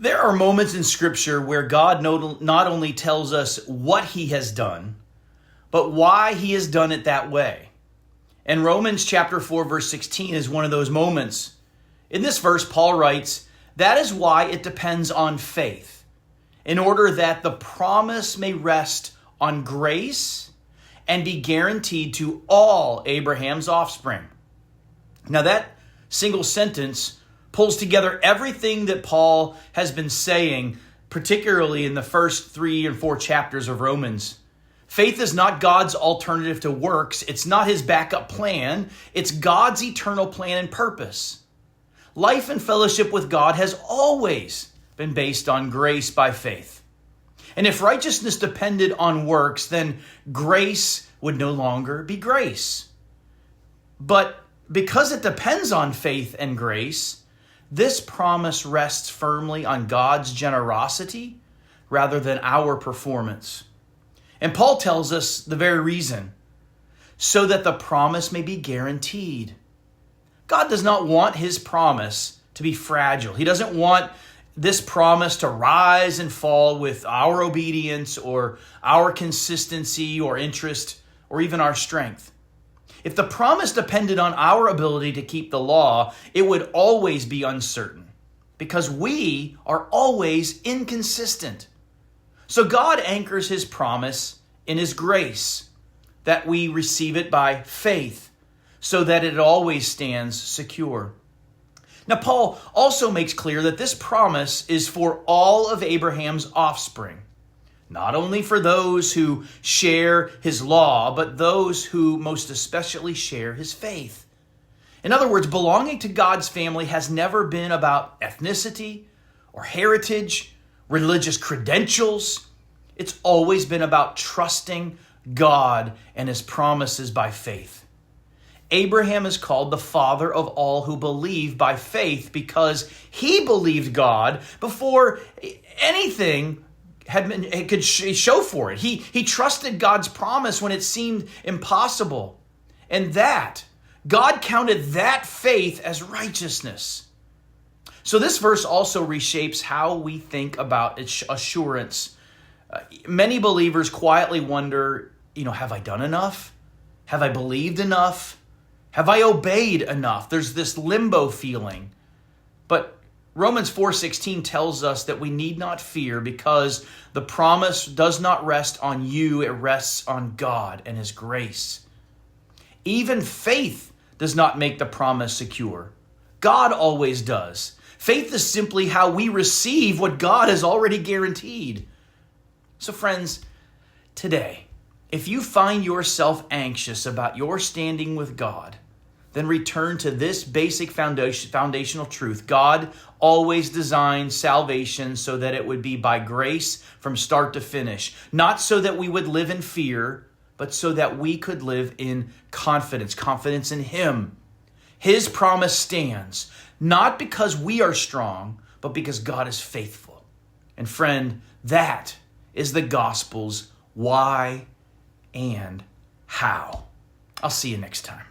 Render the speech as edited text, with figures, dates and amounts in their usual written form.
There are moments in Scripture where God not only tells us what he has done, but why he has done it that way. And Romans chapter 4, verse 16 is one of those moments. In this verse, Paul writes, "That is why it depends on faith, in order that the promise may rest on grace and be guaranteed to all Abraham's offspring." Now that single sentence pulls together everything that Paul has been saying, particularly in the first 3 and 4 chapters of Romans. Faith is not God's alternative to works. It's not his backup plan. It's God's eternal plan and purpose. Life and fellowship with God has always been based on grace by faith. And if righteousness depended on works, then grace would no longer be grace. But because it depends on faith and grace, this promise rests firmly on God's generosity rather than our performance. And Paul tells us the very reason, so that the promise may be guaranteed. God does not want his promise to be fragile. He doesn't want this promise to rise and fall with our obedience or our consistency or interest or even our strength. If the promise depended on our ability to keep the law, it would always be uncertain because we are always inconsistent. So God anchors his promise in his grace, that we receive it by faith, so that it always stands secure. Now, Paul also makes clear that this promise is for all of Abraham's offspring, not only for those who share his law, but those who most especially share his faith. In other words, belonging to God's family has never been about ethnicity or heritage, religious credentials. It's always been about trusting God and his promises by faith. Abraham is called the father of all who believe by faith because he believed God before anything could show for it. He trusted God's promise when it seemed impossible. And that, God counted that faith as righteousness. So this verse also reshapes how we think about assurance. Many believers quietly wonder, have I done enough? Have I believed enough? Have I obeyed enough? There's this limbo feeling. But Romans 4:16 tells us that we need not fear because the promise does not rest on you, it rests on God and his grace. Even faith does not make the promise secure. God always does. Faith is simply how we receive what God has already guaranteed. So friends, today, if you find yourself anxious about your standing with God, then return to this basic foundational truth. God always designed salvation so that it would be by grace from start to finish. Not so that we would live in fear, but so that we could live in confidence in him. His promise stands, not because we are strong, but because God is faithful. And friend, that is the gospel's why and how. I'll see you next time.